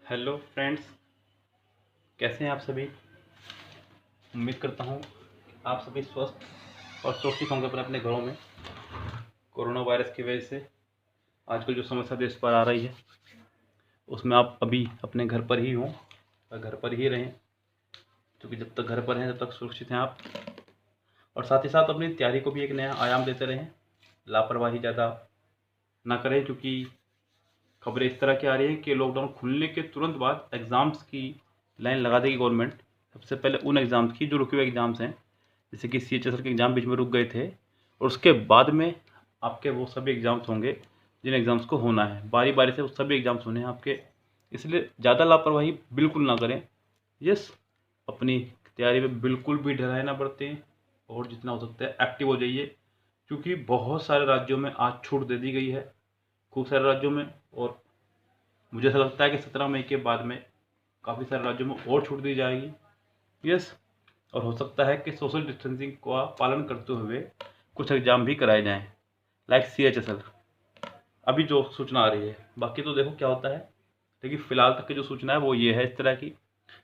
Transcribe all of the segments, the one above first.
Hello friends, कैसे हैं आप सभी। उम्मीद करता हूं आप सभी स्वस्थ और सुरक्षित होंगे अपने अपने घरों में। कोरोना वायरस की वजह से आजकल जो समस्या देश पर आ रही है उसमें आप अभी अपने घर पर ही हों और घर पर ही रहें, क्योंकि जब तक घर पर हैं तब तक सुरक्षित हैं आप। और साथ ही साथ अपनी तैयारी को भी एक नया आयाम देते रहें, लापरवाही ज़्यादा ना करें, क्योंकि खबरें इस तरह की आ रही हैं कि लॉकडाउन खुलने के तुरंत बाद एग्ज़ाम्स की लाइन लगा देगी गवर्नमेंट। सबसे पहले उन एग्ज़ाम्स की जो रुके हुए एग्ज़ाम्स हैं, जैसे कि CHSL के एग्ज़ाम बीच में रुक गए थे, और उसके बाद में आपके वो सभी एग्ज़ाम्स होंगे जिन एग्ज़ाम्स को होना है। बारी बारी से वो सभी एग्ज़ाम्स होने हैं आपके, इसलिए ज़्यादा लापरवाही बिल्कुल ना करें। यस, अपनी तैयारी में बिल्कुल भी ढिलाई ना बरतें और जितना हो सकता है एक्टिव हो जाइए, क्योंकि बहुत सारे राज्यों में आज छूट दे दी गई है, खूब सारे राज्यों में। और मुझे ऐसा लगता है कि 17 मई के बाद में काफ़ी सारे राज्यों में और छूट दी जाएगी। यस, और हो सकता है कि सोशल डिस्टेंसिंग का पालन करते हुए कुछ एग्ज़ाम भी कराए जाएं, लाइक CHSL। अभी जो सूचना आ रही है, बाकी तो देखो क्या होता है, लेकिन फ़िलहाल तक की जो सूचना है वो ये है इस तरह की।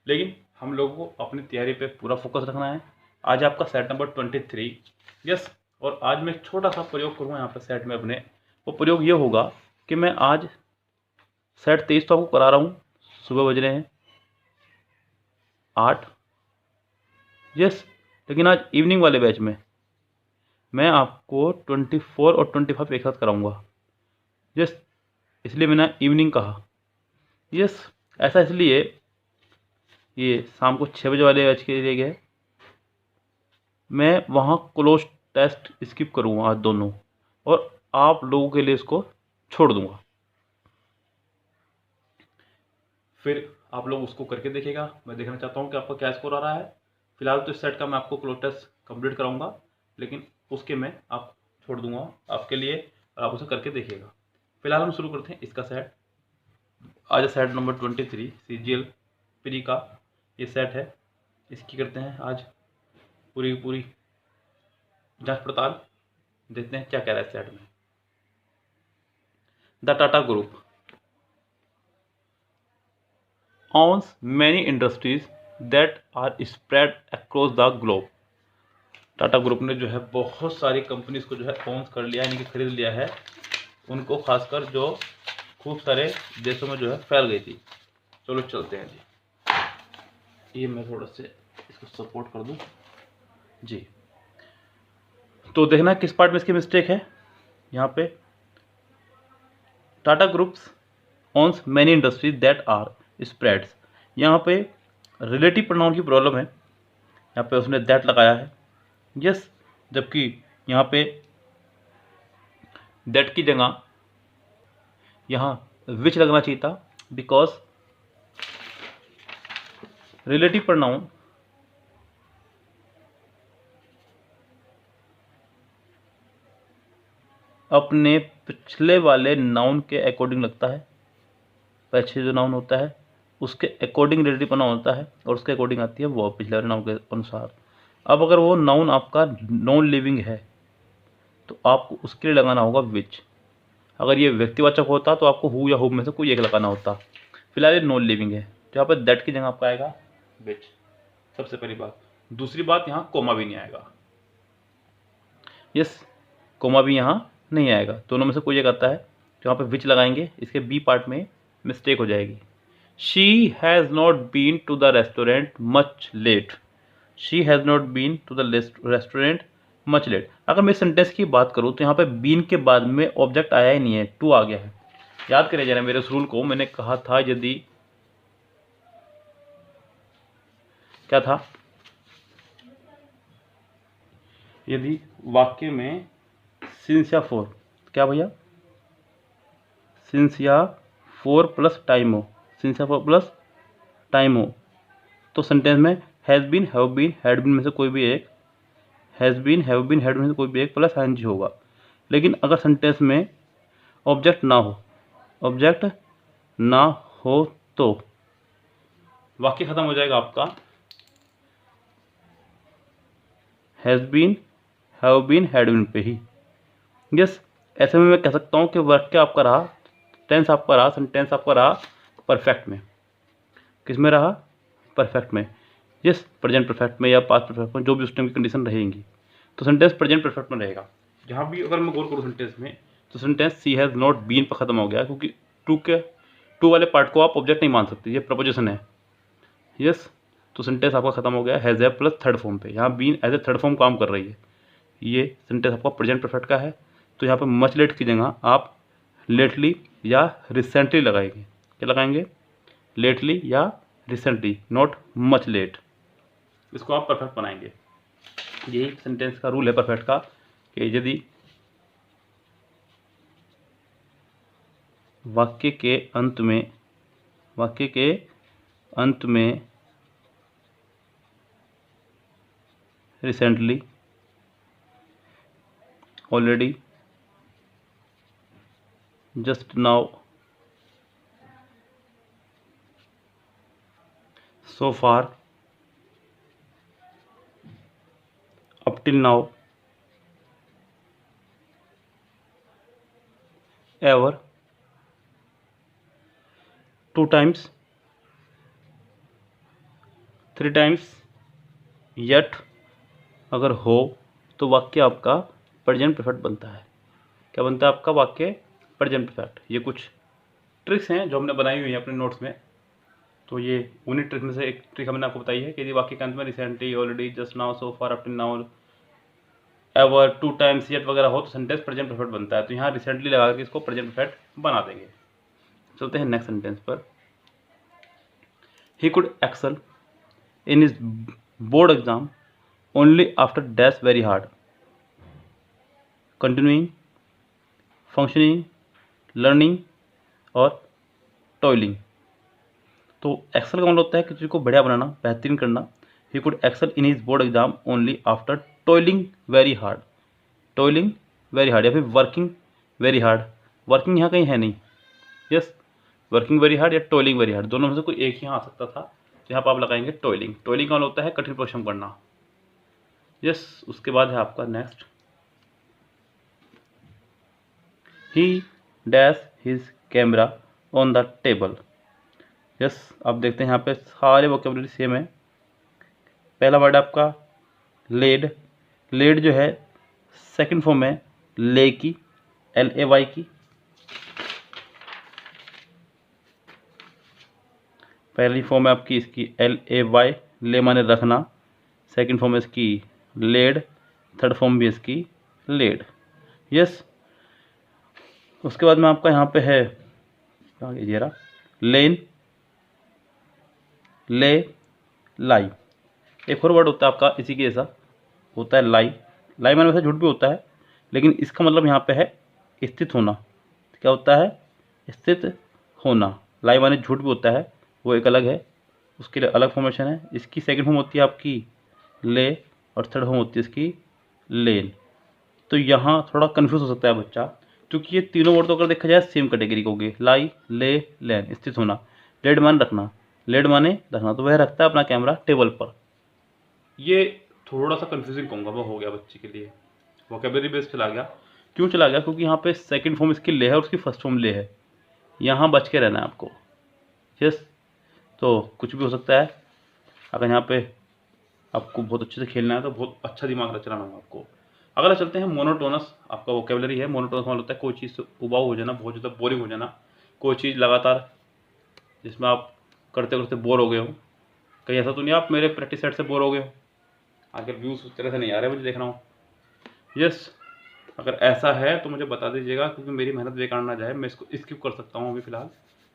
लेकिन हम लोगों को अपनी तैयारी पे पूरा फोकस रखना है। आज आपका सेट नंबर 23। यस, और आज मैं एक छोटा सा प्रयोग करूँगा यहाँ पर सेट में अपने। वो प्रयोग ये होगा कि मैं आज सेट 23 तो आपको करा रहा हूँ। सुबह बज रहे हैं 8। यस, लेकिन आज इवनिंग वाले बैच में मैं आपको 24 और 25 एक साथ कराऊंगा। यस, इसलिए मैंने इवनिंग कहा। यस, ऐसा इसलिए ये शाम को 6 बजे वाले बैच के लिए गए, मैं वहाँ क्लोज टेस्ट स्किप करूँगा आज दोनों, और आप लोगों के लिए इसको छोड़ दूँगा। फिर आप लोग उसको करके देखिएगा। मैं देखना चाहता हूँ कि आपका क्या स्कोर आ रहा है। फिलहाल तो इस सेट का मैं आपको क्लोज टेस्ट कंप्लीट कराऊंगा, लेकिन उसके मैं आप छोड़ दूंगा आपके लिए, और आप उसे करके देखिएगा। फिलहाल हम शुरू करते हैं इसका सेट। आज सेट नंबर 23 CGL प्री का ये सेट है। इसकी करते हैं आज पूरी पूरी जांच पड़ताल, देखते हैं क्या कह रहा है सेट में। The Tata group owns many industries that are spread across the globe। Tata group ने जो है बहुत सारी कंपनीज को जो है ओन कर लिया, यानी कि खरीद लिया है उनको, खासकर जो खूब सारे देशों में जो है फैल गई थी। चलो चलते हैं जी। ये मैं थोड़ा से इसको सपोर्ट कर दूं जी। तो देखना किस पार्ट में इसकी मिस्टेक है। यहाँ पे Tata groups owns many industries that are spreads, यहाँ पे रिलेटिव प्रोनाउन की प्रॉब्लम है। यहाँ पे उसने दैट लगाया है। यस, जबकि यहाँ पे दैट की जगह यहाँ विच लगना चाहिए था, बिकॉज रिलेटिव प्रोनाउन अपने पिछले वाले नाउन के अकॉर्डिंग लगता है। पीछे जो नाउन होता है उसके अकॉर्डिंग रिलेटिव प्रोनाउन होता है, और उसके अकॉर्डिंग आती है वो पिछले वाले नाउन के अनुसार। अब अगर वो नाउन आपका नॉन लिविंग है तो आपको उसके लिए लगाना होगा विच। अगर ये व्यक्तिवाचक होता तो आपको हु या हुम में से कोई एक लगाना होता। फिलहाल ये नॉन लिविंग है, जहाँ पर दैट की जगह आपका आएगा विच। सबसे पहली बात। दूसरी बात, यहाँ कोमा भी नहीं आएगा। यस, कोमा भी यहाँ नहीं आएगा। दोनों में से कोई एक आता है, तो यहाँ पे विच लगाएंगे, इसके बी पार्ट में मिस्टेक हो जाएगी। She has not been to the restaurant much late. She has not been to the restaurant much late. अगर मैं सेंटेंस की बात करूँ तो यहाँ पे बीन के बाद में ऑब्जेक्ट आया ही नहीं है, टू आ गया है। याद करें जरा मेरे उस रूल को, मैंने कहा था यदि क्या था, यदि वाक्य में सिंस या फोर, क्या भैया, सिंस या फोर प्लस टाइम हो, सिंस या फोर प्लस टाइम हो, तो सेंटेंस में has been, have been, had been में से कोई भी एक, has been, have been, had been में से कोई भी एक प्लस ING होगा। लेकिन अगर सेंटेंस में ऑब्जेक्ट ना हो, ऑब्जेक्ट ना हो तो वाक्य खत्म हो जाएगा आपका has been, have been, had been पे ही। यस, ऐसे में मैं कह सकता हूँ कि वाक्य आपका रहा, टेंस आपका रहा, सेंटेंस आपका रहा परफेक्ट में। किस में रहा, परफेक्ट में। यस, प्रेजेंट परफेक्ट में या पास्ट परफेक्ट में, जो भी उस टाइम की कंडीशन रहेंगी, तो सेंटेंस प्रेजेंट परफेक्ट में रहेगा। जहाँ भी अगर मैं गौर करूँ सेंटेंस में, तो sentence C has not been पर ख़त्म हो गया, क्योंकि टू वाले पार्ट को आप ऑब्जेक्ट नहीं मान सकते, ये प्रपोजिशन है। यस, तो सेंटेंस आपका खत्म हो गया has a plus third form पे। यहाँ been as a third form काम कर रही है। ये सेंटेंस आपका प्रेजेंट परफेक्ट का है, तो यहाँ पे मच लेट की जगह आप लेटली या रिसेंटली लगाएंगे। क्या लगाएंगे, लेटली या रिसेंटली, नॉट मच लेट। इसको आप परफेक्ट बनाएंगे। यही सेंटेंस का रूल है परफेक्ट का, कि यदि वाक्य के अंत में recently, already, just now, so far, up till now, ever, 2 times, 3 times, yet, अगर हो तो वाक्य आपका प्रेजेंट परफेक्ट बनता है। क्या बनता है आपका वाक्य, प्रेजेंट परफेक्ट। ये कुछ ट्रिक्स हैं जो हमने बनाई हुई है अपने नोट्स में, तो ये उन्हीं ट्रिक्स में से एक ट्रिक हमने आपको बताई है कि यदि वाक्य के अंत में recently, already, just now, so far, up till now, ever, 2 times, yet वगैरह हो तो सेंटेंस प्रेजेंट परफेक्ट बनता है। तो यहाँ रिसेंटली लगा के इसको प्रेजेंट परफेक्ट बना देंगे। चलते हैं नेक्स्ट सेंटेंस पर। He could excel in his board exam only after dash very hard, continuing, functioning, learning और टॉयलिंग। तो एक्सेल का मतलब होता है किसी को बढ़िया बनाना, बेहतरीन करना। He could excel in his board exam only after toiling very hard, toiling very hard, या फिर वर्किंग वेरी हार्ड। वर्किंग यहाँ कहीं है नहीं। यस, वर्किंग वेरी हार्ड या टॉयलिंग वेरी हार्ड, दोनों में से कोई एक ही यहाँ आ सकता था। तो यहाँ पर आप लगाएंगे टॉयलिंग। टॉयलिंग का मतलब होता है कठिन परिश्रम करना। यस, उसके बाद है आपका next, he dash his camera on the table. Yes, आप देखते हैं यहाँ पे सारे वोकेबलरी सेम है। पहला वर्ड आपका लेड। लेड जो है सेकंड फॉर्म है ले की, LAY की। पहली फॉर्म है आपकी इसकी LAY, ले माने रखना। सेकंड फॉर्म है इसकी लेड, थर्ड फॉर्म भी इसकी लेड। यस, उसके बाद में आपका यहाँ पे है जेरा, लेन, ले, लाई। एक और वर्ड होता है आपका इसी के जैसा, होता है लाई। लाई माने वैसे झूठ भी होता है, लेकिन इसका मतलब यहाँ पे है स्थित होना। क्या होता है, स्थित होना। लाई माने झूठ भी होता है, वो एक अलग है, उसके लिए अलग फॉर्मेशन है। इसकी सेकंड फॉर्म होती है आपकी ले, और थर्ड फॉर्म होती है इसकी लेन। तो यहाँ थोड़ा कन्फ्यूज हो सकता है बच्चा, क्योंकि ये तीनों वर्ड तो अगर देखा जाए सेम कैटेगरी के होंगे। लाई, ले, लैन, स्थित होना। लेड माने रखना, लेड माने रखना, तो वह रखता है अपना कैमरा टेबल पर। ये थोड़ा सा कन्फ्यूजिंग कहूँगा वो हो गया बच्चे के लिए, वोकेबलरी बेस चला गया। क्यों चला गया, क्योंकि यहाँ पे सेकंड फॉर्म इसकी ले है और उसकी फर्स्ट फॉर्म ले है। यहाँ बच के रहना है आपको। यस, तो कुछ भी हो सकता है। अगर यहाँ पे आपको बहुत अच्छे से खेलना है तो बहुत अच्छा दिमाग चलाना होगा आपको। अगला चलते हैं मोनोटोनस। आपका वोकेबलरी है मोनोटोनस, मतलब होता है कोई चीज़ उबाऊ हो जाना, बहुत ज़्यादा बोरिंग हो जाना। कोई चीज़ लगातार जिसमें आप करते करते बोर हो गए हो। कहीं ऐसा तो नहीं आप मेरे प्रैक्टिस सेट से बोर हो गए हो, आगे व्यूज़ उस तरह से नहीं आ रहे मुझे देख रहा हूँ। यस, अगर ऐसा है तो मुझे बता दीजिएगा, क्योंकि मेरी मेहनत बेकार ना जाए। मैं इसको स्किप कर सकता हूँ अभी फ़िलहाल,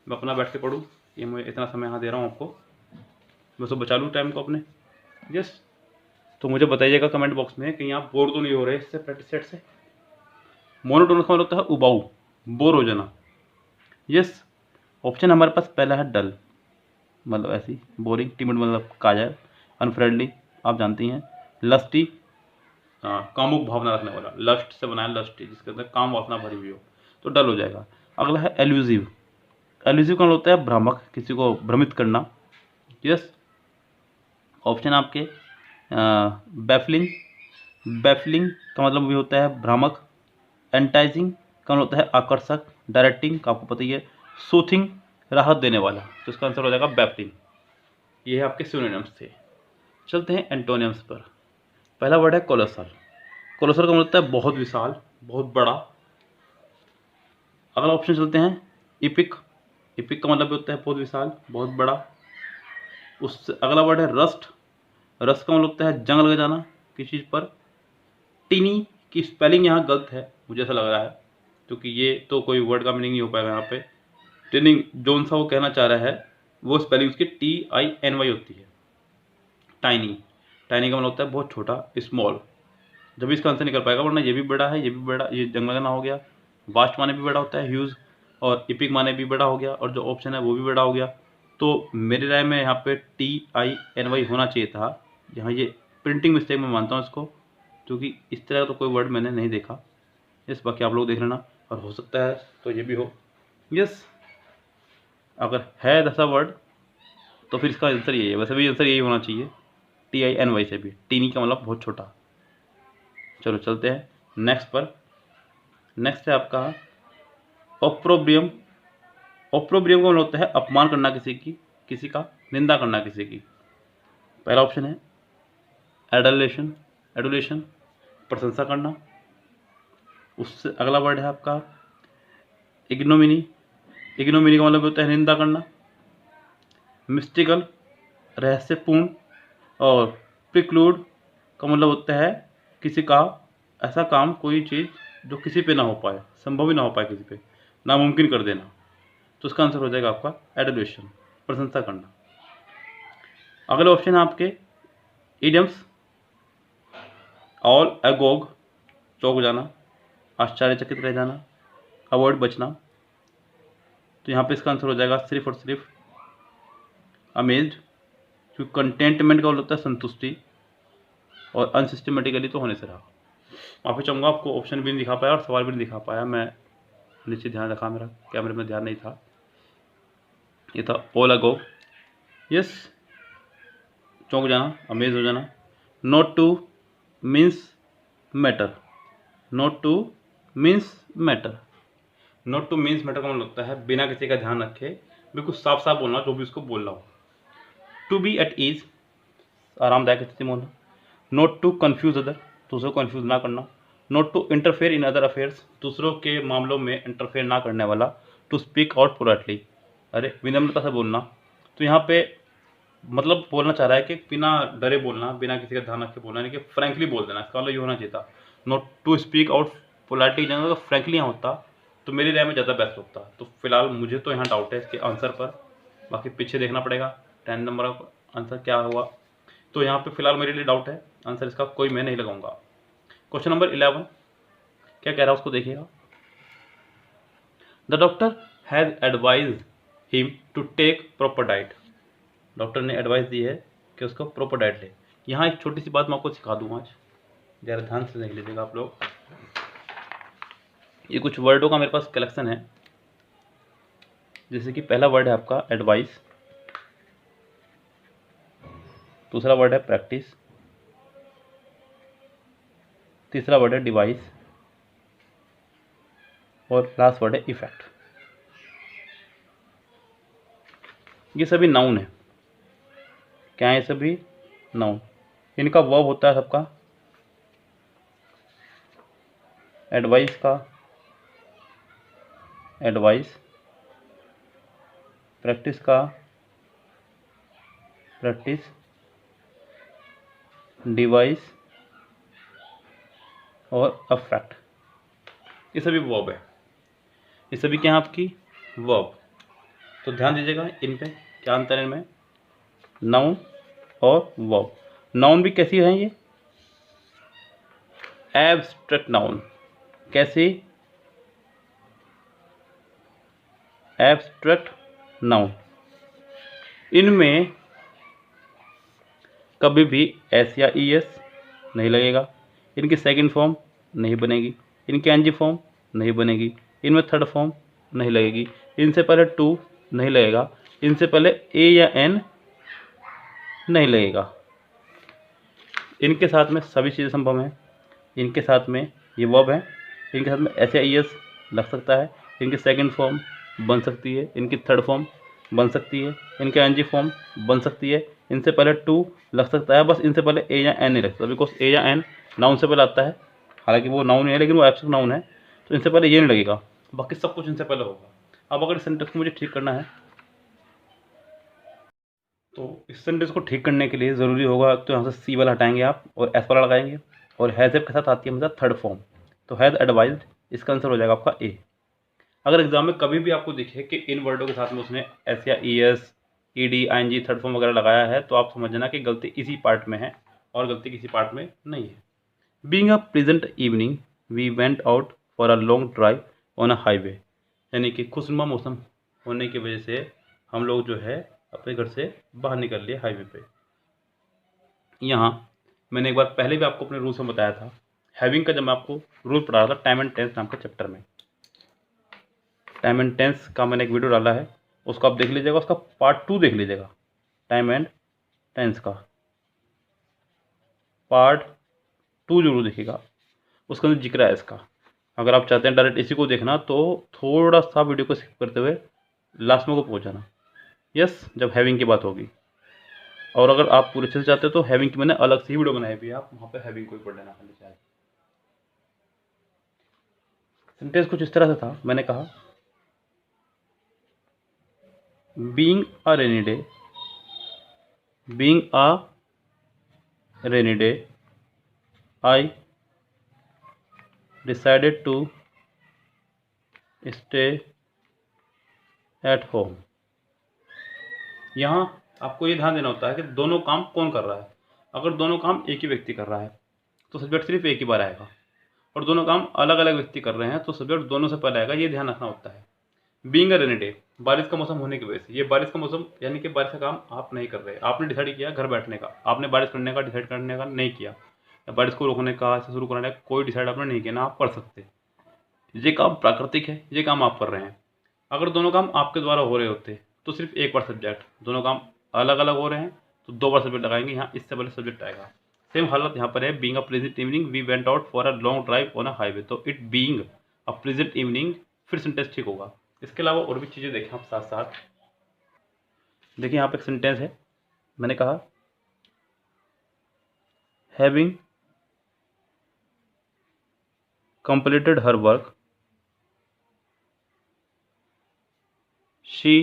मैं अपना बैठ के पढ़ूँ। ये मैं इतना समय यहाँ दे रहा हूँ आपको, मैं उसको बचा लूँ टाइम को अपने। यस, तो मुझे बताइएगा कमेंट बॉक्स में कहीं आप बोर तो नहीं हो रहे इससे, प्रैक्टिस सेट से। मोनोटोनस का मतलब होता है उबाऊ, बोर हो जाना। यस, ऑप्शन हमारे पास पहला है डल, मतलब ऐसी बोरिंग। टिमिड मतलब कायर, अनफ्रेंडली आप जानती हैं। लस्टी, कामुक भावना रखने वाला, लस्ट से बनाया लस्टी, जिसके अंदर काम वासना भरी हुई हो, तो डल हो जाएगा। अगला है एल्यूजिव। एल्यूजिव का मतलब होता है भ्रामक, किसी को भ्रमित करना। यस, ऑप्शन आपके बैफलिंग। बैफलिंग का मतलब भी होता है भ्रामक। एंटाइजिंग का मतलब होता है आकर्षक। डायरेक्टिंग का आपको पता ही है। सूथिंग राहत देने वाला, तो इसका आंसर हो जाएगा बैफलिंग। ये आपके सिनोनिम्स थे। चलते हैं एंटोनिम्स पर। पहला वर्ड है कोलोसल। कोलोसल का मतलब होता है बहुत विशाल, बहुत बड़ा। अगला ऑप्शन चलते हैं इपिक। इपिक का मतलब होता है बहुत विशाल, बहुत बड़ा। उससे अगला वर्ड है रस्ट। रस्ट का मतलब होता है जंग लग जाना किसी चीज़ पर। टीनी की स्पेलिंग यहाँ गलत है, मुझे ऐसा लग रहा है, क्योंकि ये तो कोई वर्ड का मीनिंग नहीं हो पाएगा यहाँ पे। टिनिंग जोन सा वो कहना चाह रहा है, वो स्पेलिंग उसकी TINY होती है, टाइनी। टाइनी का मतलब होता है बहुत छोटा, स्मॉल। जब इसका आंसर निकल पाएगा, वरना ये भी बड़ा है, ये भी बड़ा, ये जंग लगना हो गया। वास्ट माने भी बड़ा होता है, ह्यूज, और इपिक माने भी बड़ा हो गया, और जो ऑप्शन है वो भी बड़ा हो गया। तो मेरी राय में यहाँ पे TINY होना चाहिए था। यहाँ ये प्रिंटिंग मिस्टेक मैं मानता हूँ इसको, क्योंकि इस तरह का तो कोई वर्ड मैंने नहीं देखा। यस, बाकी आप लोग देख लेना, और हो सकता है तो ये भी हो। यस, अगर है ऐसा वर्ड तो फिर इसका आंसर यही है। वैसे भी आंसर यही होना चाहिए, TINY से भी। टीनी का मतलब बहुत छोटा। चलो चलते हैं नेक्स्ट पर। नेक्स्ट है आपका ऑप्रोब्रियम। ऑप्रोब्रियम का मतलब होता है अपमान करना किसी का, निंदा करना किसी की। पहला ऑप्शन है एडुलेशन। एडुलेशन प्रशंसा करना। उससे अगला वर्ड है आपका इग्नोमिनी। इग्नोमिनी का मतलब होता है निंदा करना। मिस्टिकल रहस्यपूर्ण। और प्रिक्लूड का मतलब होता है किसी का ऐसा काम, कोई चीज़ जो किसी पे ना हो पाए, संभव ही ना हो पाए किसी पे, नामुमकिन कर देना। तो इसका आंसर हो जाएगा आपका एडुलेशन, प्रशंसा करना। अगले ऑप्शन है आपके इडियम्स। ऑल एगोग चौंक जाना, आश्चर्यचकित रह जाना, अवॉइड बचना। तो यहाँ पे इसका आंसर हो जाएगा सिर्फ और सिर्फ अमेज्ड, क्योंकि कंटेंटमेंट का होता है संतुष्टि, और अनसिस्टमेटिकली तो होने से रहा। माफ़ी चाहूँगा, आपको ऑप्शन भी नहीं दिखा पाया और सवाल भी नहीं दिखा पाया, मैं नीचे ध्यान रखा, मेरा कैमरे में ध्यान नहीं था। ये था ऑल अगो। यस, चौंक जाना, अमेज हो जाना। Not two means matter. Not two means matter. Not two means matter का मतलब होता है बिना किसी का ध्यान रखे, बिल्कुल साफ साफ बोलना जो भी उसको बोल रहा हो। टू बी एट ईज, आरामदायक स्थिति में होना। नॉट टू कन्फ्यूज अदर, दूसरों को कन्फ्यूज ना करना। Not to interfere in other affairs, दूसरों के मामलों में इंटरफेयर ना करने वाला। टू स्पीक आउट पोलाइटली, अरे विनम्रता से बोलना। तो यहाँ पे मतलब बोलना चाह रहा है कि बिना डरे बोलना, बिना किसी का ध्यान रख के बोलना, यानी कि फ्रैंकली बोल देना। इसका मतलब ये होना चाहिए था not to speak out politely. अगर फ्रैंकली यहाँ होता तो मेरी राय में ज़्यादा बेस्ट होता। तो फिलहाल मुझे तो यहाँ डाउट है इसके आंसर पर, बाकी पीछे देखना पड़ेगा 10 नंबर का आंसर क्या हुआ। तो यहाँ पे फिलहाल मेरे लिए डाउट है, आंसर इसका कोई मैं नहीं लगाऊंगा। क्वेश्चन नंबर 11 क्या कह रहा है उसको देखिएगा। The doctor has advise him to take proper diet. Doctor ने एडवाइस दी है कि उसको प्रॉपर डाइट ले। यहाँ एक छोटी सी बात मैं आपको सिखा दूँ आज, ज़रा ध्यान से देख लीजिएगा आप लोग। ये कुछ वर्डों का मेरे पास कलेक्शन है, जैसे कि पहला वर्ड है आपका एडवाइस, दूसरा वर्ड है प्रैक्टिस, तीसरा वर्ड है डिवाइस, और लास्ट वर्ड है इफेक्ट। ये सभी नाउन है। क्या है? ये सभी नाउन। इनका वर्ब होता है सबका, एडवाइस का एडवाइस, प्रैक्टिस का प्रैक्टिस, डिवाइस और अफेक्ट। ये सभी वर्ब है। ये सभी क्या है? आपकी वर्ब। तो ध्यान दीजिएगा इन पे, क्या अंतर है इनमें, नाउन और वर्ब। नाउन भी कैसी है? ये एब्स्ट्रैक्ट नाउन। कैसी? Abstract noun. इनमें कभी भी एस या ES नहीं लगेगा, इनकी सेकंड फॉर्म नहीं बनेगी, इनकी NG फॉर्म नहीं बनेगी, इनमें थर्ड फॉर्म नहीं लगेगी, इनसे पहले टू नहीं लगेगा, इनसे पहले A या N नहीं लगेगा। इनके साथ में सभी चीज़ें संभव हैं। इनके साथ में ये वर्ब है, इनके साथ में एस या ES लग सकता है, इनकी सेकंड फॉर्म बन सकती है, इनकी थर्ड फॉर्म बन सकती है, इनकी NG फॉर्म बन सकती है, इनसे पहले टू लग सकता है, बस इनसे पहले ए या एन नहीं लग सकता, बिकॉज ए या एन नाउन से पहले आता है, हालांकि वो नाउन है लेकिन वो एब्स्ट्रैक्ट नाउन है, तो इनसे पहले ये नहीं लगेगा, बाकी सब कुछ इनसे पहले होगा। अब अगर इस सेंटेंस को मुझे ठीक करना है तो इस सेंटेंस को ठीक करने के लिए ज़रूरी होगा, तो यहाँ से सी वाला हटाएंगे आप और एस वाला लगाएंगे, और हैज़ के साथ आती है हमेशा थर्ड फॉर्म, तो हैज़ एडवाइज्ड, इसका आंसर हो जाएगा आपका ए। अगर एग्जाम में कभी भी आपको दिखे कि इन वर्डों के साथ में उसने एस या E S, E D, I N G, third form वगैरह लगाया है, तो आप समझना कि गलती इसी पार्ट में है और गलती किसी पार्ट में नहीं है। Being a pleasant evening we went out for a long drive on a highway, यानी कि खुशनुमा मौसम होने की वजह से हम लोग जो है अपने घर से बाहर निकल लिए हाईवे पे। यहाँ मैंने एक बार पहले भी आपको अपने रूल्स में बताया था, हैविंग का जब मैं आपको रूल पढ़ा था टाइम एंड टेंस नाम के चैप्टर में, टाइम एंड टेंस का मैंने एक वीडियो डाला है, उसको आप देख लीजिएगा, उसका पार्ट 2 देख लीजिएगा, टाइम एंड टेंस का पार्ट 2 जरूर देखिएगा, उसके अंदर जिक्र है इसका। अगर आप चाहते हैं डायरेक्ट इसी को देखना तो थोड़ा सा वीडियो को स्किप करते हुए लास्ट में को पहुँचाना, यस, जब हैविंग की बात होगी। और अगर आप पूरे अच्छे से चाहते हो तो हैविंग की मैंने अलग से ही वीडियो बनाई हुई है, आप वहाँ पे हैविंग को ही पढ़ लेना खाली चाहे। सेंटेंस कुछ इस तरह से था, मैंने कहा being a rainy day, being a rainy day I decided to stay at home. यहाँ आपको ये ध्यान देना होता है कि दोनों काम कौन कर रहा है। अगर दोनों काम एक ही व्यक्ति कर रहा है तो सब्जेक्ट सिर्फ एक ही बार आएगा, और दोनों काम अलग अलग व्यक्ति कर रहे हैं तो सब्जेक्ट दोनों से पहले आएगा, ये ध्यान रखना होता है। बीइंग अ रेनी डे, बारिश का मौसम होने की वजह से, ये बारिश का मौसम यानी कि बारिश का काम आप नहीं कर रहे, आपने डिसाइड किया घर बैठने का, आपने बारिश करने का डिसाइड करने का नहीं किया, या बारिश को रोकने का से शुरू करने का कोई डिसाइड आपने नहीं किया, ना आप कर सकते, ये काम प्राकृतिक है, ये काम आप कर रहे हैं। अगर दोनों काम आपके द्वारा हो रहे होते तो सिर्फ एक बार सब्जेक्ट, दोनों काम अलग अलग हो रहे हैं तो 2 बार सब्जेक्ट लगाएंगे, यहाँ इससे पहले सब्जेक्ट आएगा। सेम हालत यहाँ पर है, being a pleasant evening we went out for a long drive on a highway, तो it being a pleasant evening फिर सेंटेंस ठीक होगा। इसके अलावा और भी चीज़ें देखें आप साथ साथ। देखिए यहाँ पे एक सेंटेंस है, मैंने कहा having completed her work she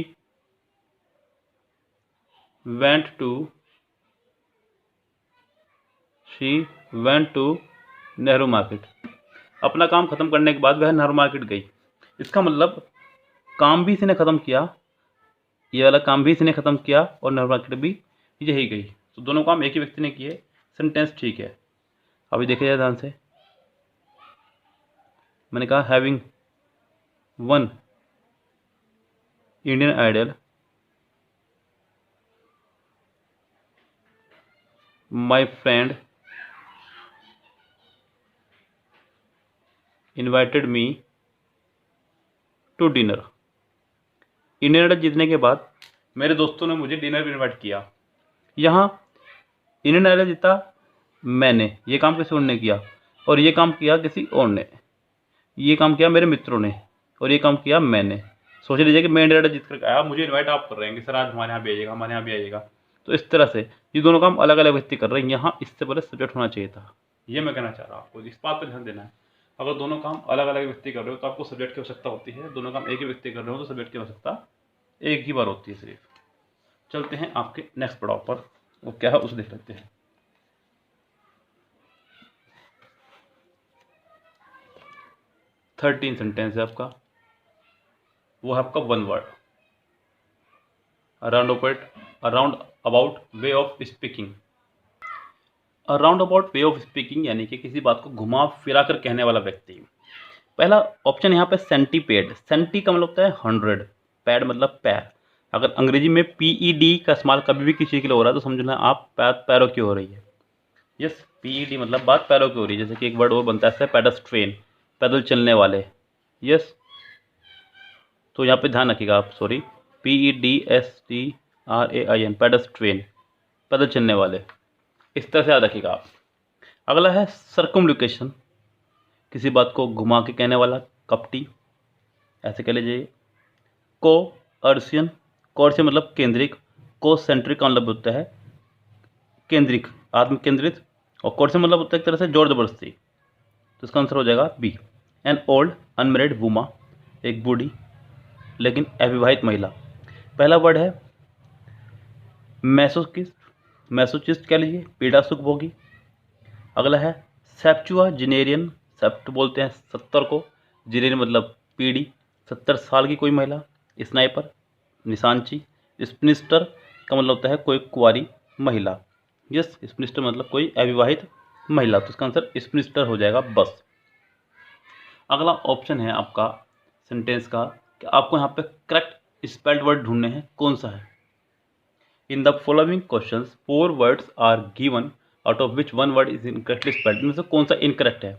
went to Nehru market. अपना काम खत्म करने के बाद वह नेहरू मार्केट गई। इसका मतलब काम भी इसने खत्म किया, ये वाला काम भी इसने खत्म किया और नेहरू मार्केट भी यही गई, तो दोनों काम एक ही व्यक्ति ने किए, सेंटेंस ठीक है। अभी देखिए जाए ध्यान से, मैंने कहा having won Indian Idol my friend invited me to dinner. Indian Idol जीतने के बाद मेरे दोस्तों ने मुझे डिनर पर इन्वाइट किया। यहाँ इंडियन आइडल जीता मैंने, ये काम किसी और ने किया, और ये काम किया किसी और ने, ये काम किया मेरे मित्रों ने, और ये काम किया मैंने। सोच लीजिए कि मैं इंडियन आइडल जीत कर आया, मुझे इन्वाइट आप कर रहे हैं कि सर आज हमारे यहाँ भी आइएगा, हमारे यहाँ भी आइएगा, तो इस तरह से ये दोनों काम अलग अलग व्यक्ति कर रहे हैं। यहाँ इससे पहले सब्जेक्ट होना चाहिए था, ये मैं कहना चाह रहा हूँ आपको, इस बात पर ध्यान देना है। अगर दोनों काम अलग अलग व्यक्ति कर रहे हो तो आपको सब्जेक्ट की आवश्यकता होती है, दोनों काम एक ही व्यक्ति कर रहे हो तो सब्जेक्ट की आवश्यकता एक ही बार होती है सिर्फ। चलते हैं आपके नेक्स्ट पड़ाव पर, वो क्या है उसे देख लेते हैं। 13 सेंटेंस है आपका, वो है आपका one word, around about way of speaking. Around about way of speaking यानी कि किसी बात को घुमा फिरा कर कहने वाला व्यक्ति। पहला ऑप्शन यहाँ पे सेंटीपेड, सेंटी का मतलब होता है 100, पैड मतलब पैर। अगर अंग्रेजी में PED का इस्तेमाल कभी भी किसी के लिए हो रहा है तो समझना आप पैरों की हो रही है। यस, PED मतलब बात पैरों की हो रही है, जैसे कि एक वर्ड और बनता है पेडेस्ट्रियन, पैदल चलने वाले। यस, तो यहाँ पे ध्यान रखिएगा आप, सॉरी, PEDSTRAIN, पेडेस्ट्रियन, पैदल चलने वाले, इस तरह से याद रखिएगा आप। अगला है सर्कमलोकेशन, किसी बात को घुमा के कहने वाला, कपटी, ऐसे कह लीजिए। कोअर्सियन, कोअर्सियन मतलब केंद्रिक, को सेंट्रिक का मतलब होता है आत्मकेंद्रित, और कोर्स मतलब होता है एक तरह से जोर जबरदस्ती, तो इसका आंसर हो जाएगा B. An old unmarried Uma, एक बूढ़ी लेकिन अविवाहित महिला। पहला वर्ड है मैसोकिस्ट, मैसोचिस्ट कह लीजिए, पीड़ा सुख भोगी। अगला है सेप्चुआ जिनेरियन, सेप्ट बोलते हैं 70 को, जिनेरियन मतलब पीड़ी, 70 साल की कोई महिला। स्नाइपर निशानची। स्पिनिस्टर का मतलब होता है कोई कुंवारी महिला। यस, स्पिनिस्टर मतलब कोई अविवाहित महिला, तो इसका आंसर स्पिनिस्टर हो जाएगा बस। अगला ऑप्शन है आपका सेंटेंस का कि आपको यहाँ पे करेक्ट स्पेल्ड वर्ड ढूंढने हैं, कौन सा है। In the following questions 4 words are given out of which 1 word is incorrectly spelled, इनमें से कौन सा इनकरेक्ट है।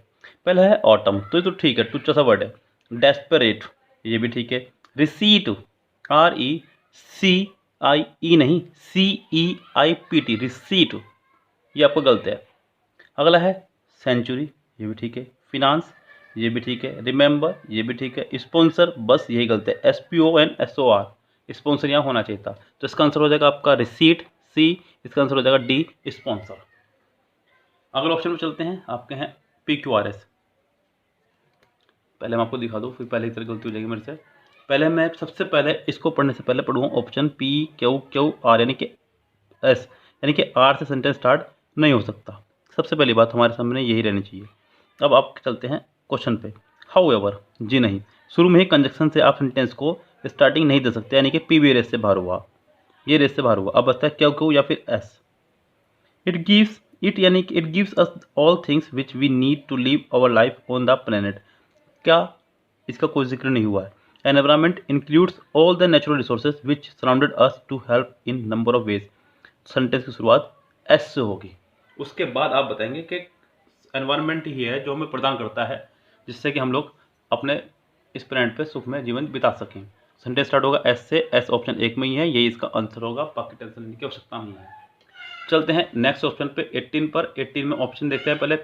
पहला है ऑटम, तो ये तो ठीक है, टुच्चा सा वर्ड है। डेस्परेट, ये भी ठीक है। रिसीट, RECIE नहीं, CEIPT, रिसीट, ये आपको गलत है। अगला है सेंचुरी, ये भी ठीक है। फिनांस, ये भी ठीक है। रिमेंबर, ये भी ठीक है। स्पॉन्सर, बस यही गलत है। SPONSOR, स्पॉन्सर यहाँ होना चाहिए था, तो इसका आंसर हो जाएगा आपका रिसीट, सी। इसका आंसर हो जाएगा डी, स्पॉन्सर। अगले ऑप्शन में चलते हैं, आपके हैं PQRS। पहले मैं आपको दिखा दूँ, फिर पहले की तरह गलती हो जाएगी मेरे से। पहले मैं सबसे पहले इसको पढ़ने से पहले पढ़ूँगा ऑप्शन PQR, यानी कि एस, यानी कि आर से सेंटेंस स्टार्ट नहीं हो सकता। सबसे पहली बात हमारे सामने यही रहनी चाहिए। अब आप चलते हैं क्वेश्चन पे। हाउएवर, जी नहीं, शुरू में ही कंजक्शन से आप सेंटेंस को स्टार्टिंग नहीं दे सकते, यानी कि पी रेस से बाहर हुआ, ये रेस से बाहर हुआ। अब बचता है क्यों या फिर एस। इट यानी कि it gives us all things which we need to live our life on the planet, क्या इसका कोई जिक्र नहीं हुआ है। An environment includes all the natural resources which surrounded us to help in number of ways. सेंटेंस की शुरुआत एस से होगी, उसके बाद आप बताएंगे कि एनवायरनमेंट ही है जो हमें प्रदान करता है, जिससे कि हम लोग अपने इस प्लेनेट पे सुख में जीवन बिता सकें। सेंटेंस स्टार्ट होगा एस से, एस ऑप्शन एक में ही है, यही इसका आंसर होगा, बाकी टेंशन लेने की आवश्यकता नहीं है। चलते हैं नेक्स्ट ऑप्शन पे 18 पर। 18 में ऑप्शन देखते हैं पहले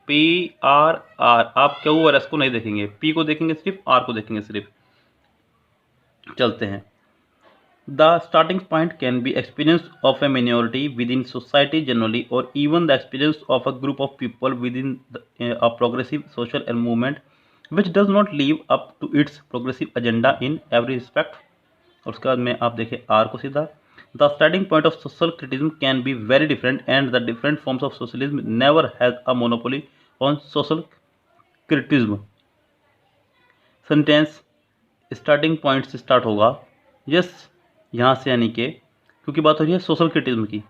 PRR। आप क्यू और एस को नहीं देखेंगे, पी को देखेंगे सिर्फ, आर को देखेंगे सिर्फ। चलते हैं। The starting point can be experience of a minority within society generally, or even the experience of a group of people within a progressive social movement which does not live up to its progressive agenda in every respect। और उसके बाद में आप देखें are को सीधा। The starting point of social criticism can be very different and the different forms of socialism never has a monopoly on social criticism। Sentence starting point से start होगा, यस, यहाँ से, यानी कि क्योंकि बात हो रही है सोशल क्रिटिज्म की।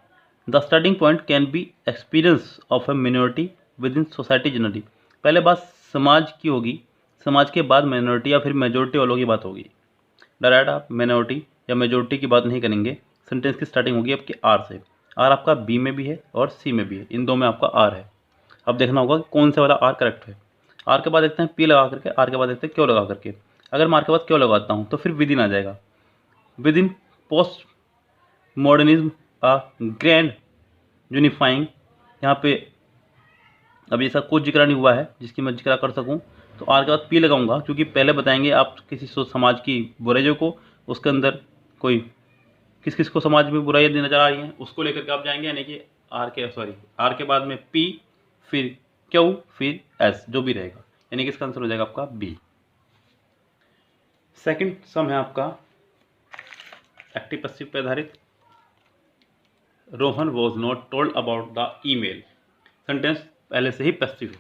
The starting point can be experience of A minority with in society generally. पहले बात समाज की होगी, समाज के बाद माइनॉरिटी या फिर मेजोरिटी वालों की बात होगी। डायरेक्ट आप माइनॉरिटी या मेजोरिटी की बात नहीं करेंगे। सेंटेंस की स्टार्टिंग होगी आपके आर से। आर आपका बी में भी है और सी में भी है, इन दो में आपका आर है। अब देखना होगा कि कौन से वाला आर करेक्ट है। आर के बाद देखते हैं पी लगा करके, आर के बाद देखते हैं क्यों लगा करके। अगर मैं आर के बाद क्यों लगाता हूँ तो फिर विद इन आ जाएगा। Within post modernism a grand unifying, यहाँ पे अभी ऐसा कुछ जिक्र नहीं हुआ है जिसकी मैं जिक्र कर सकूँ, तो आर के बाद पी लगाऊंगा, क्योंकि पहले बताएंगे आप किसी समाज की बुराइयों को, उसके अंदर कोई किस किस को समाज में बुराइयाँ नजर आ रही हैं उसको लेकर के आप जाएंगे, यानी कि आर के बाद में पी, फिर क्यू, फिर एस, जो भी रहेगा, यानी कि इसका आंसर हो जाएगा आपका बी। सेकंड सम है आपका एक्टिव पैसिव पे आधारित। Rohan was not told about the email. Sentence पहले से ही पैसिव है,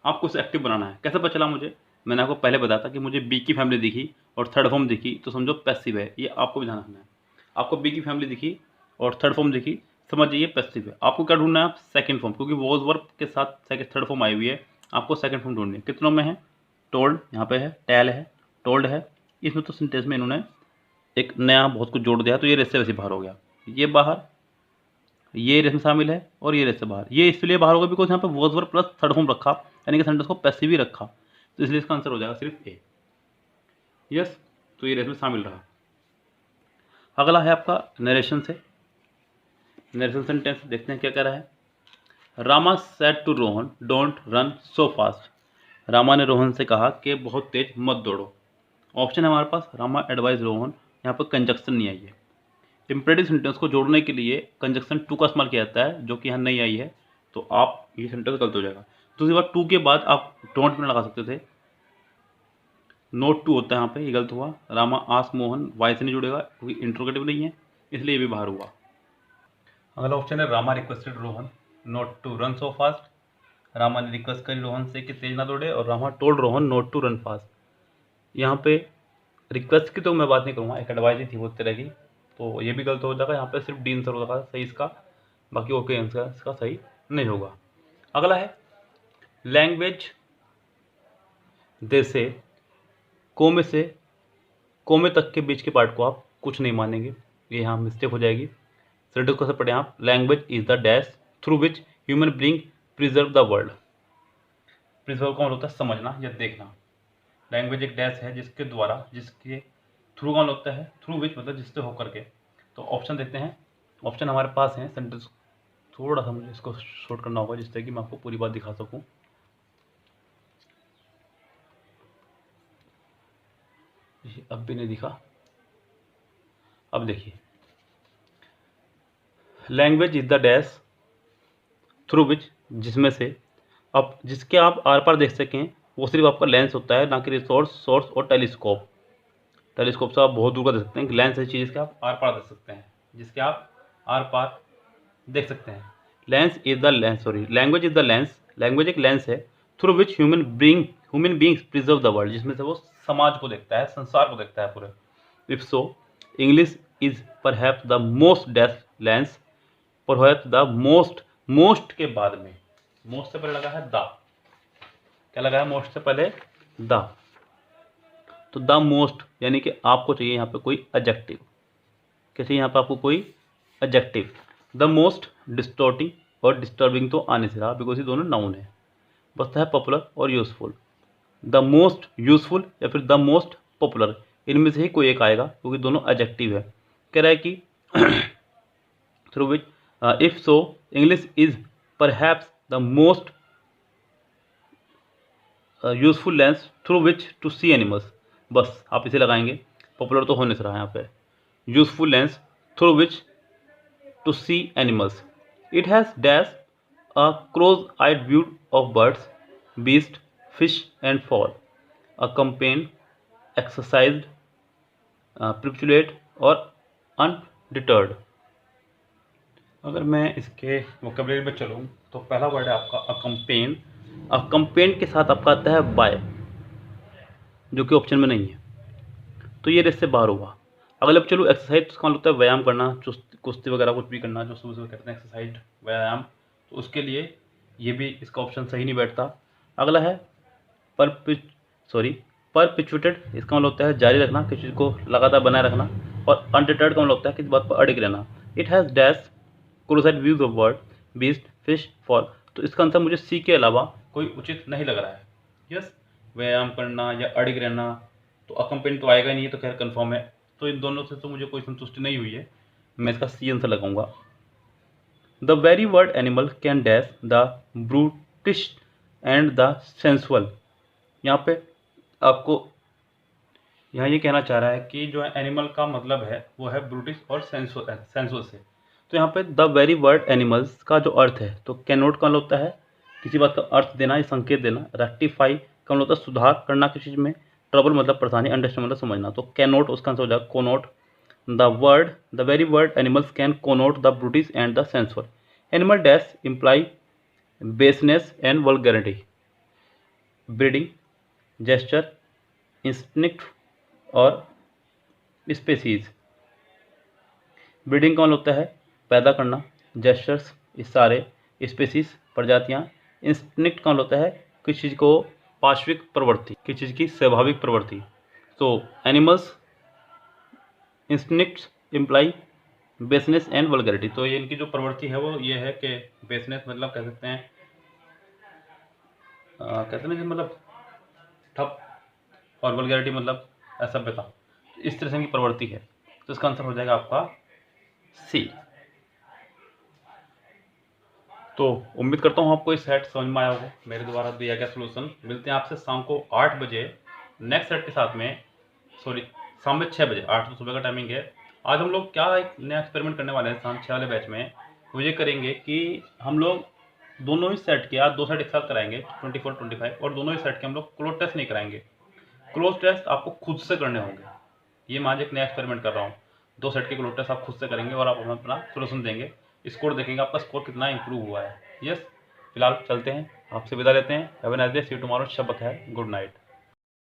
आपको उसे एक्टिव बनाना है। कैसे पता चला मुझे? मैंने आपको पहले बताया था कि मुझे बी की फैमिली दिखी और थर्ड फॉर्म दिखी, तो समझो पैसिव है, ये आपको भी ध्यान रखना है। आपको बी की फैमिली दिखी और थर्ड फॉर्म दिखी, समझिए पैसिव है। आपको क्या ढूंढना है? सेकंड फॉर्म, क्योंकि वॉज वर्ब के साथ थर्ड फॉर्म आई हुई है, आपको सेकंड फॉर्म ढूंढनी है। कितनों में है? टोल्ड, यहाँ पे है, टेल है, टोल्ड है। इसमें तो सेंटेंस में इन्होंने एक नया बहुत कुछ जोड़ दिया, तो ये रेस से वैसे बाहर हो गया। ये बाहर, ये रेस में शामिल है और ये रेस से बाहर। ये इसलिए बाहर होगा बिकॉज यहाँ पे was verb plus third form रखा, यानी कि सेंटेंस को पैसिव ही रखा, तो इसलिए इसका आंसर हो जाएगा सिर्फ ए। यस, तो ये रेस में शामिल रहा। अगला है आपका नरेशन से। नरेशन सेंटेंस देखते हैं क्या कह रहा है। Rama said to Rohan don't run so fast. Rama ने रोहन से कहा कि बहुत तेज मत दौड़ो। ऑप्शन है हमारे पास, रामा एडवाइज रोहन, यहाँ पर कंजक्शन नहीं आई है। इम्परेटिव सेंटेंस को जोड़ने के लिए कंजक्शन टू का इस्तेमाल किया जाता है, जो कि यहाँ नहीं आई है, तो आप ये सेंटेंस गलत हो जाएगा। दूसरी बात, टू के बाद आप डोंट भी लगा सकते थे, नोट टू होता है यहाँ पे, ये गलत हुआ। रामा आस्क मोहन, वाई से नहीं जुड़ेगा क्योंकि इंट्रोगेटिव नहीं है, इसलिए ये भी बाहर हुआ। अगला ऑप्शन है Rama requested Rohan not to run so fast. Rama ने रिक्वेस्ट करी रोहन से कि तेज ना दौड़े, और Rama told Rohan not to run fast. यहाँ पे रिक्वेस्ट की तो मैं बात नहीं करूँगा, एक एडवाइस ही थी वो तरह की, तो ये भी गलत हो जाएगा। यहाँ पे सिर्फ डी आंसर होगा सही इसका, बाकी ओके आंसर इसका सही नहीं होगा। अगला है लैंग्वेज दे से कोमे तक के बीच के पार्ट को आप कुछ नहीं मानेंगे, ये यहाँ मिस्टेक हो जाएगी। सेंटेंस को से पढ़ें आप, language is the dash through which human being preserve the world. Preserve कौन होता है, समझना या देखना। लैंग्वेज एक डैश है जिसके द्वारा, जिसके थ्रू कौन होता है, थ्रू विच मतलब जिससे होकर के। तो ऑप्शन देखते हैं, ऑप्शन हमारे पास हैं। सेंटेंस थोड़ा सा मुझे इसको शॉर्ट करना होगा जिससे कि मैं आपको पूरी बात दिखा सकूं। अब भी नहीं दिखा, अब देखिए, language is the dash through which, जिसमें से, अब जिसके आप आर पार देख सकें, वो सिर्फ आपका लेंस होता है, ना कि रिसोर्स, सोर्स और टेलीस्कोप। टेलीस्कोप से आप बहुत दूर का देख सकते हैं, लेंस ऐसी चीज़ जिसके आप आर पार देख सकते हैं, जिसके आप आर पार देख सकते हैं। Lens is the lens, sorry, language is the lens, language एक लेंस है through which human beings preserve the world, जिसमें से वो समाज को देखता है, संसार को देखता है पूरे। If so English is perhaps the most desk lens, perhaps the most के बाद में, मोस्ट से पहले लगा है द, क्या लगा है मोस्ट से पहले, द, तो द मोस्ट यानी कि आपको चाहिए यहाँ पे कोई एडजेक्टिव, कैसे यहाँ पे आपको कोई एडजेक्टिव। द मोस्ट डिस्टॉर्टिंग और डिस्टर्बिंग तो आने से रहा, बिकॉज ये दोनों नाउन है, बचता है पॉपुलर और यूजफुल। द मोस्ट यूजफुल या फिर द मोस्ट पॉपुलर, इनमें से ही कोई एक आएगा क्योंकि दोनों एडजेक्टिव है। कह रहा है कि through which, if so English is perhaps the most useful lens through which to see animals, बस आप इसे लगाएंगे, पॉपुलर तो होने से रहा है यहाँ पे। Useful lens through which to see animals, it has dash a close eyed view of birds, beast, fish and fowl, a campaign, exercised, perpetuate और अनडिटर्ड। अगर मैं इसके वोकैबुलरी में चलूँ तो पहला वर्ड है आपका अकम्पेन। अकम्पेन के साथ आपका आता है बाय, जो कि ऑप्शन में नहीं है, तो ये रेस से बाहर होगा। अगर अब चलो एक्सरसाइज, उसका होता है व्यायाम करना, कुश्ती वगैरह कुछ भी करना, जो सुबह सुबह कहते हैं एक्सरसाइज, व्यायाम, तो उसके लिए ये भी इसका ऑप्शन सही नहीं बैठता। अगला है परपिचुएटेड, इसका मतलब होता है जारी रखना, किसी चीज़ को लगातार बनाए रखना, और अनडिटर्ड का मतलब होता है किसी बात पर अड़िग रहना। It has dash close eyed views of bird, beast, fish, fowl, तो इसका आंसर मुझे सी के अलावा कोई उचित नहीं लग रहा है। यस, व्यायाम करना या अड़िग रहना, तो अकम्पेन तो आएगा ही नहीं, है तो खैर कंफर्म है, तो इन दोनों से तो मुझे कोई संतुष्टि नहीं हुई है, मैं इसका सी आंसर लगाऊंगा। The very word animal can dash the brutish and the sensual, यहाँ पे आपको यहाँ ये कहना चाह रहा है कि जो एनिमल का मतलब है वो है ब्रूटिश और सेंसुअल से, तो यहाँ पे द वेरी वर्ड एनिमल्स का जो अर्थ है, तो कैन नोट का होता है किसी बात का अर्थ देना या संकेत देना, रेक्टिफाई का होता है सुधार करना किसी चीज़ में, ट्रबल मतलब परेशानी, अंडरस्टैंड मतलब समझना, तो कैन नोट उसका आंसर हो जाएगा connote. The very word animals can connote the brutish and the sensual, animal dash imply baseness and vulgarity, breeding, gesture, instinct और स्पेसीज। ब्रीडिंग कौन होता है पैदा करना, जेस्चर्स इशारे, स्पेसीज प्रजातियाँ, इंस्टिंक्ट कौन होता है किसी चीज़ को पार्श्विक प्रवृत्ति, किसी चीज़ की स्वाभाविक प्रवृत्ति। तो animals instincts imply baseness and vulgarity, तो ये इनकी जो प्रवृत्ति है वो ये है कि बेसनेस मतलब कह सकते हैं कि मतलब ठप, और वल्गैरिटी मतलब असभ्यता, इस तरह से इनकी प्रवृत्ति है, तो इसका आंसर हो जाएगा आपका सी। तो उम्मीद करता हूँ आपको इस सेट समझ में आया होगा, मेरे द्वारा दिया गया सलूशन। मिलते हैं आपसे शाम को 8 बजे नेक्स्ट सेट के साथ में, सॉरी शाम में 6 बजे, 8 तो सुबह का टाइमिंग है, आज हम लोग क्या एक नया एक्सपेरिमेंट करने वाले हैं शाम 6 वाले बैच में। वो ये करेंगे कि हम लोग दोनों ही सेट के, आज 2 सेट एक साथ कराएंगे 24 25, और दोनों ही सेट के हम लोग क्लोज टेस्ट नहीं कराएंगे। क्लोज टेस्ट आपको खुद से करने होंगे। ये मैं आज एक नया एक्सपेरिमेंट कर रहा हूँ। 2 सेट के क्लोज टेस्ट आप खुद से करेंगे और आप अपना सोल्यूशन देंगे, स्कोर देखेंगे आपका स्कोर कितना इंप्रूव हुआ है। यस, फिलहाल चलते हैं, आपसे विदा लेते हैं। Have a nice day, see you tomorrow, शब बखैर, गुड नाइट।